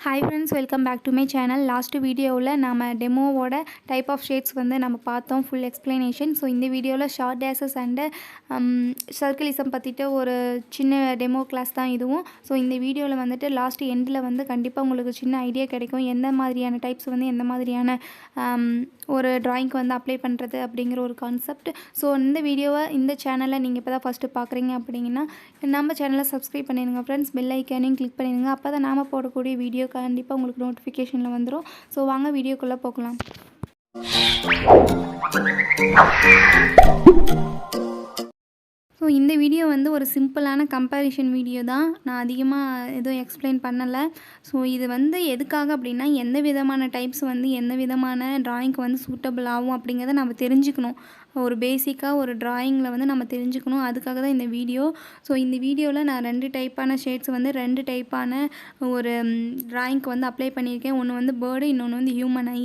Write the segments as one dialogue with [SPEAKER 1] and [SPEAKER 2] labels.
[SPEAKER 1] Hi friends, welcome back to my channel. Last video la nama demo oda type of shades வந்து நம்ம பார்த்தோம் full explanation. So இந்த வீடியோல short dashes and circleism பத்திட்ட ஒரு சின்ன demo class தான் இதுவும். So இந்த வீடியோல வந்துட்டு லாஸ்ட் எண்ட்ல வந்து கண்டிப்பா உங்களுக்கு சின்ன ஐடியா கிடைக்கும் எந்த மாதிரியான டைப்ஸ் வந்து எந்த மாதிரியான ஒரு drawing வந்து அப்ளை பண்றது அப்படிங்கிற ஒரு கான்செப்ட். So இந்த வீடியோவை இந்த சேனலை நீங்க இப்போதான் ஃபர்ஸ்ட் பார்க்குறீங்க அப்படினா நம்ம சேனலை சப்ஸ்கிரைப் பண்ணிடுங்க ஃப்ரெண்ட்ஸ், பெல் ஐகானையும் கிளிக் பண்ணிடுங்க. அப்பதான் நாம போடக்கூடிய வீடியோ கண்டிப்பாக உங்களுக்கு நோட்டிஃபிகேஷனில் வந்துடும். ஸோ வாங்க வீடியோக்குள்ளே போகலாம். ஸோ இந்த வீடியோ வந்து ஒரு சிம்பிளான கம்பேரிஷன் வீடியோ தான். நான் அதிகமாக எதுவும் எக்ஸ்பிளைன் பண்ணலை. ஸோ இது வந்து எதுக்காக அப்படின்னா எந்த விதமான டைப்ஸ் வந்து எந்த விதமான ட்ராயிங்க்கு வந்து சூட்டபிள் ஆகும் அப்படிங்கிறத நம்ம தெரிஞ்சுக்கணும். ஒரு பேசிக்காக ஒரு ட்ராயிங்கில் வந்து நம்ம தெரிஞ்சுக்கணும். அதுக்காக தான் இந்த வீடியோ. ஸோ இந்த வீடியோவில் நான் 2 டைப்பான ஷேட்ஸ் வந்து 2 டைப்பான ஒரு ட்ராயிங்க்கு வந்து அப்ளை பண்ணியிருக்கேன். ஒன்று வந்து பேர்டு, இன்னொன்று வந்து ஹியூமன் ஐ.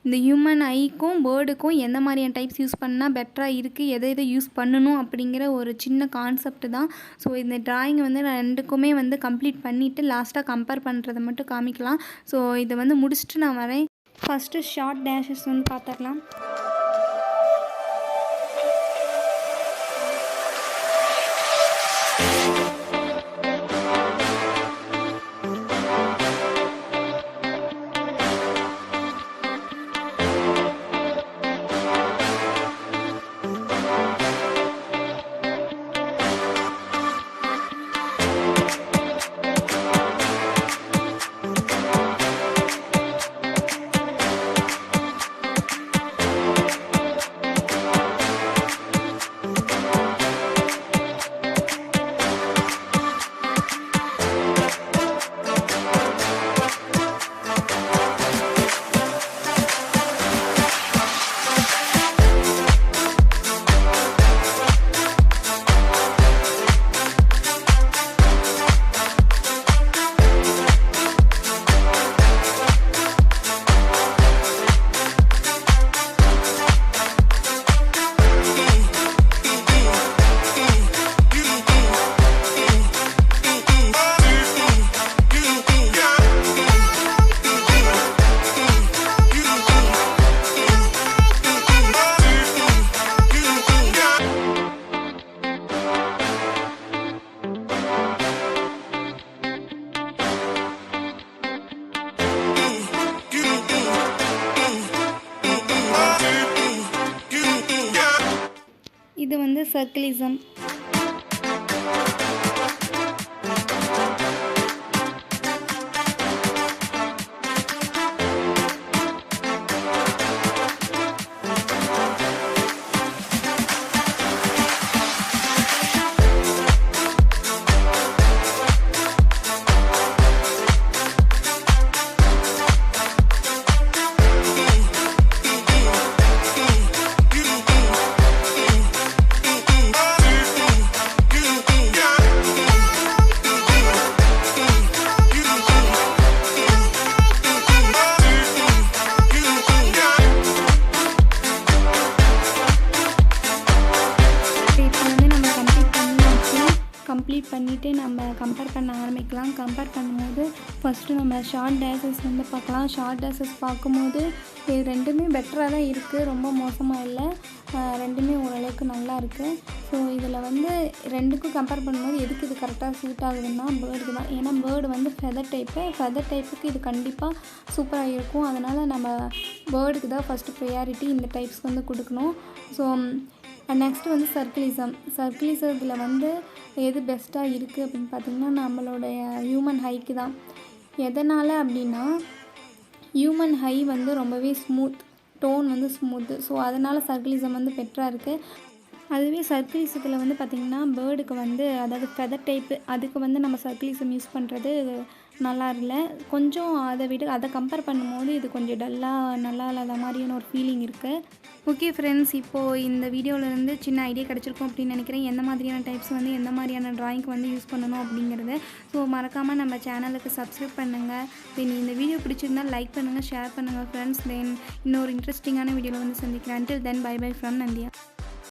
[SPEAKER 1] இந்த ஹியூமன் ஐக்கும் பேர்டுக்கும் எந்த மாதிரியான டைப்ஸ் யூஸ் பண்ணால் பெட்டராக இருக்குது, எதை யூஸ் பண்ணணும் அப்படிங்கிற ஒரு சின்ன கான்செப்ட் தான். ஸோ இந்த ட்ராயிங் வந்து நான் 2க்குமே வந்து கம்ப்ளீட் பண்ணிவிட்டு லாஸ்ட்டாக கம்பேர் பண்ணுறதை மட்டும் காமிக்கலாம். ஸோ இதை வந்து முடிச்சுட்டு நான் வரேன். ஃபஸ்ட்டு ஷார்ட் டேஷஸ் வந்து பார்த்துக்கலாம். இது வந்து சர்க்கிளிசம். கம்ப்ளீட் பண்ணிவிட்டு நம்ம கம்பேர் பண்ண ஆரம்பிக்கலாம். கம்பேர் பண்ணும்போது ஃபஸ்ட்டு நம்ம ஷார்ட் டேஷஸ் வந்து பார்க்கலாம். ஷார்ட் டேஷஸ் பார்க்கும்போது இது ரெண்டுமே பெட்டராக தான் இருக்குது, ரொம்ப மோசமாக இல்லை. ரெண்டுமே ஓரளவுக்கு நல்லா இருக்குது. ஸோ இதில் வந்து ரெண்டுக்கும் கம்பேர் பண்ணும்போது எதுக்கு இது கரெக்டாக சூட் ஆகுதுன்னா பேர்டுக்கு தான். ஏன்னா பேர்டு வந்து ஃபெதர் டைப்புக்கு இது கண்டிப்பாக சூப்பராக இருக்கும். அதனால் நம்ம பேர்டுக்கு தான் ஃபஸ்ட்டு ப்ரையாரிட்டி இந்த டைப்ஸ்க்கு வந்து கொடுக்கணும். ஸோ நெக்ஸ்ட்டு வந்து சர்க்கிளிசத்தில் வந்து எது பெஸ்ட்டாக இருக்குது அப்படின்னு பார்த்திங்கன்னா நம்மளுடைய ஹியூமன் ஹைக்கு தான். எதனால் அப்படின்னா ஹியூமன் ஹை வந்து ரொம்பவே டோன் வந்து ஸ்மூத்து. ஸோ அதனால் சர்க்கிளிசம் வந்து பெட்டராக இருக்குது. அதுவே சர்க்கிளிசத்தில் வந்து பார்த்திங்கன்னா பேர்டுக்கு வந்து அதாவது ஃபெதர் டைப்பு அதுக்கு வந்து நம்ம சர்க்கிளிசம் யூஸ் பண்ணுறது நல்லா இல்லை. கொஞ்சம் அதை கம்பேர் பண்ணும்போது இது கொஞ்சம் நல்லா இல்லாத மாதிரியான ஒரு ஃபீலிங் இருக்குது. ஓகே ஃப்ரெண்ட்ஸ், இப்போது இந்த வீடியோவிலேருந்து சின்ன ஐடியா கிடச்சிருக்கும் அப்படின்னு நினைக்கிறேன். எந்த மாதிரியான டைப்ஸ் வந்து எந்த மாதிரியான ட்ராயிங்க்கு வந்து யூஸ் பண்ணணும் அப்படிங்கிறது. ஸோ மறக்காமல் நம்ம சேனலுக்கு சப்ஸ்கிரைப் பண்ணுங்கள். தென் இந்த வீடியோ பிடிச்சிருந்தால் லைக் பண்ணுங்கள், ஷேர் பண்ணுங்கள் ஃப்ரெண்ட்ஸ். தென் இன்னொரு இன்ட்ரெஸ்டிங்கான வீடியோவில் வந்து சந்திக்கிறேன். Until then, bye bye from Nandya.